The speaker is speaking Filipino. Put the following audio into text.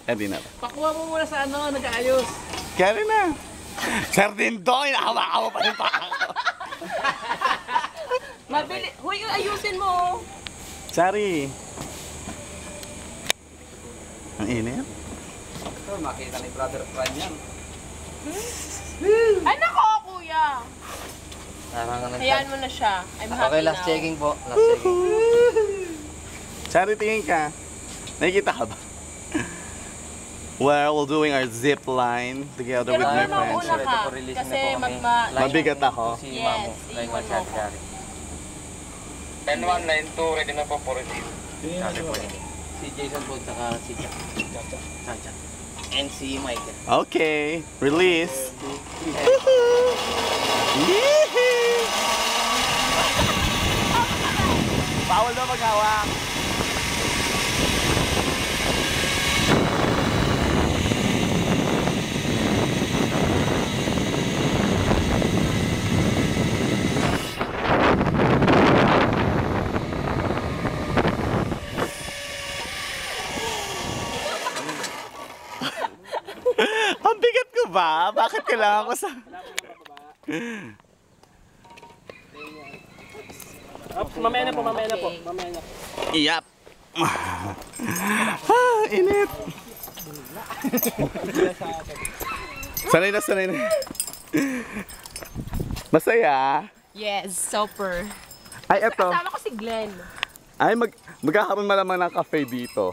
Ready na. Pakuha mo muna sa ano, nag-aayos. Kaya na. Sir Dindo, inahawa-hawa pa rin pa ako. Mabili. Huy, ayusin mo. Sorry. Ang init. Ito, makita ni Brother Fran yan. Ay, nako, kuya. Hayaan mo na siya. I'm happy Okay, last now. checking po. Last checking. Sorry, tingin ka. Nakikita ka ba? We're doing our zip line together with my Pero friends. mauna ka. Kasi Mabigat ako. Si Yes, Mamo. Kay iwan mo Marshall ako. Gary. Line 1, line 2, ready na po for receive. Si Jason po, saka si Chacha. And si Michael. Okay, release. Yee! Bawal na maghawak. Ang bigat ko ba? Bakit kailangan ko sa... Mamaya na po, mamaya na po. Iyap. Init. Sanay na. Masaya. Yes, super. Ay, eto. Kasama ko si Glenn. Ay, magkakaroon malamang ng cafe dito.